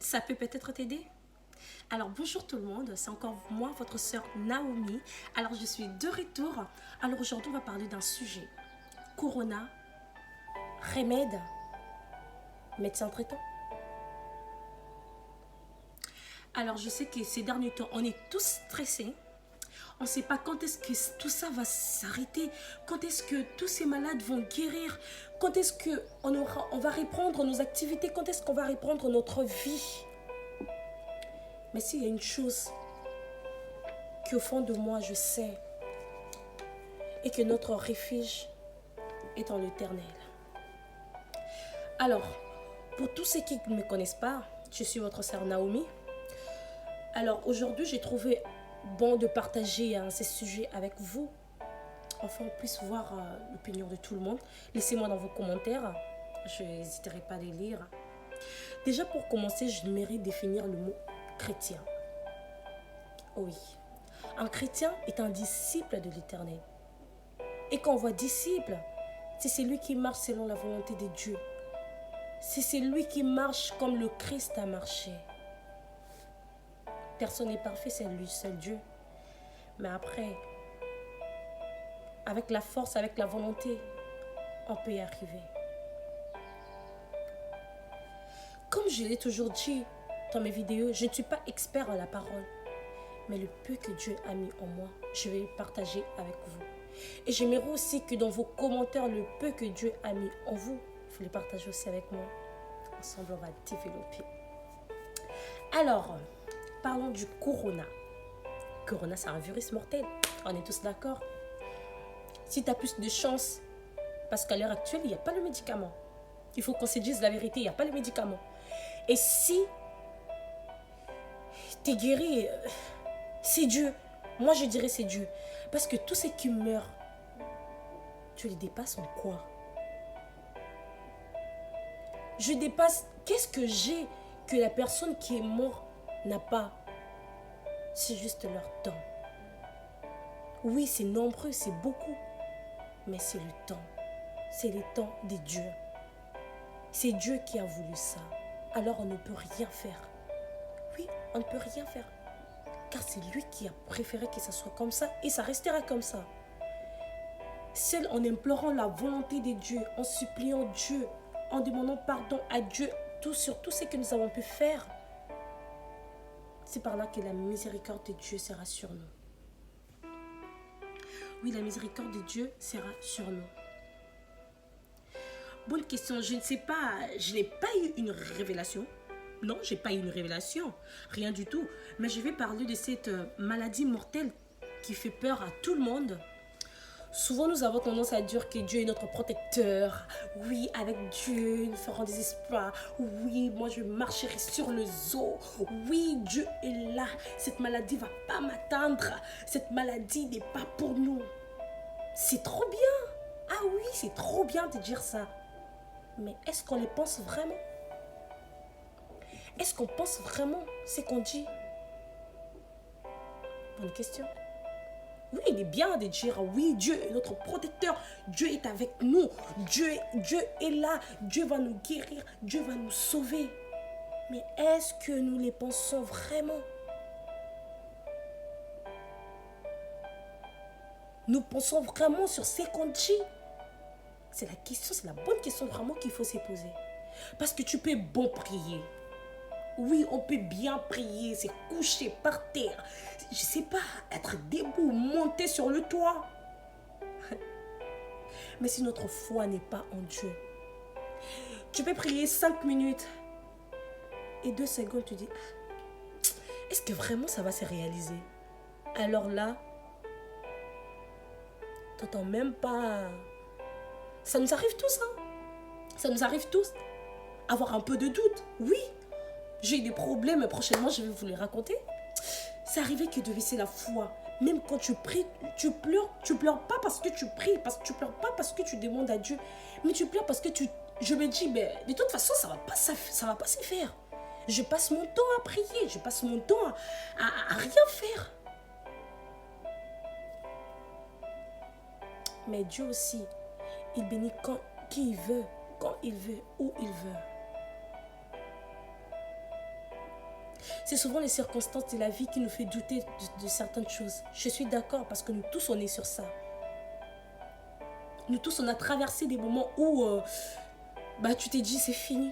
Ça peut peut-être t'aider. Alors bonjour tout le monde, c'est encore moi, votre sœur Naomi. Alors je suis de retour. Alors aujourd'hui on va parler d'un sujet. Corona, remède, médecin traitant. Alors je sais que ces derniers temps on est tous stressés. On ne sait pas quand est-ce que tout ça va s'arrêter, quand est-ce que tous ces malades vont guérir, quand est-ce qu'on va reprendre nos activités, quand est-ce qu'on va reprendre notre vie. Mais s'il y a une chose qu'au fond de moi je sais, et que notre refuge est en l'Éternel. Alors, pour tous ceux qui ne me connaissent pas, je suis votre sœur Naomi. Alors aujourd'hui, j'ai trouvé bon de partager ces sujets avec vous. Enfin, on puisse voir l'opinion de tout le monde. Laissez-moi dans vos commentaires. Je n'hésiterai pas à les lire. Déjà, pour commencer, j'aimerais définir le mot chrétien. Oui, un chrétien est un disciple de l'Éternel. Et quand on voit disciple, c'est celui qui marche selon la volonté de Dieu. C'est celui qui marche comme le Christ a marché. Personne n'est parfait, c'est lui, seul Dieu. Mais après, avec la force, avec la volonté, on peut y arriver. Comme je l'ai toujours dit dans mes vidéos, je ne suis pas expert en la parole. Mais le peu que Dieu a mis en moi, je vais le partager avec vous. Et j'aimerais aussi que dans vos commentaires, le peu que Dieu a mis en vous, vous le partagez aussi avec moi. Ensemble, on va développer. Alors, parlons du corona. Corona, c'est un virus mortel. On est tous d'accord. Si tu as plus de chance, parce qu'à l'heure actuelle, il n'y a pas le médicament. Il faut qu'on se dise la vérité, il n'y a pas le médicament. Et si tu es guéri, c'est Dieu. Moi, je dirais c'est Dieu. Parce que tous ceux qui meurent, tu les dépasses en quoi? Je dépasse. Qu'est-ce que j'ai que la personne qui est morte n'a pas? C'est juste leur temps. Oui, c'est nombreux, c'est beaucoup. Mais c'est le temps. C'est le temps de Dieu. C'est Dieu qui a voulu ça. Alors on ne peut rien faire. Oui, on ne peut rien faire. Car c'est lui qui a préféré que ça soit comme ça et ça restera comme ça. Seul en implorant la volonté de Dieu, en suppliant Dieu, en demandant pardon à Dieu sur tout ce que nous avons pu faire, c'est par là que la miséricorde de Dieu sera sur nous. Oui, la miséricorde de Dieu sera sur nous. Bonne question, je ne sais pas, je n'ai pas eu une révélation. Non, je n'ai pas eu une révélation, rien du tout. Mais je vais parler de cette maladie mortelle qui fait peur à tout le monde. Souvent, nous avons tendance à dire que Dieu est notre protecteur. Oui, avec Dieu, nous ferons des espoirs. Oui, moi, je marcherai sur le zoo. Oui, Dieu est là. Cette maladie ne va pas m'atteindre. Cette maladie n'est pas pour nous. C'est trop bien. Ah oui, c'est trop bien de dire ça. Mais est-ce qu'on les pense vraiment? Est-ce qu'on pense vraiment ce qu'on dit? Bonne question. Oui, il est bien de dire, oui, Dieu est notre protecteur, Dieu est avec nous, Dieu est là, Dieu va nous guérir, Dieu va nous sauver. Mais est-ce que nous les pensons vraiment? Nous pensons vraiment sur ce qu'on dit? C'est la question, c'est la bonne question vraiment qu'il faut se poser. Parce que tu peux bon prier. Oui, on peut bien prier, c'est coucher par terre. Je ne sais pas, être debout, monter sur le toit. Mais si notre foi n'est pas en Dieu, tu peux prier 5 minutes et 2 secondes, tu dis, est-ce que vraiment ça va se réaliser? Alors là, tu n'entends même pas. Ça nous arrive tous, hein? Ça nous arrive tous. Avoir un peu de doute, oui. J'ai des problèmes, prochainement je vais vous les raconter. C'est arrivé que de laisser la foi. Même quand tu pries, tu pleures pas parce que tu pries, tu pleures pas parce que tu demandes à Dieu, mais tu pleures parce que je me dis, mais de toute façon ça va pas se faire. Je passe mon temps à prier, je passe mon temps à rien faire. Mais Dieu aussi, il bénit qui il veut, quand il veut, où il veut. C'est souvent les circonstances de la vie qui nous fait douter de certaines choses. Je suis d'accord parce que nous tous, on est sur ça. Nous tous, on a traversé des moments où tu t'es dit, c'est fini.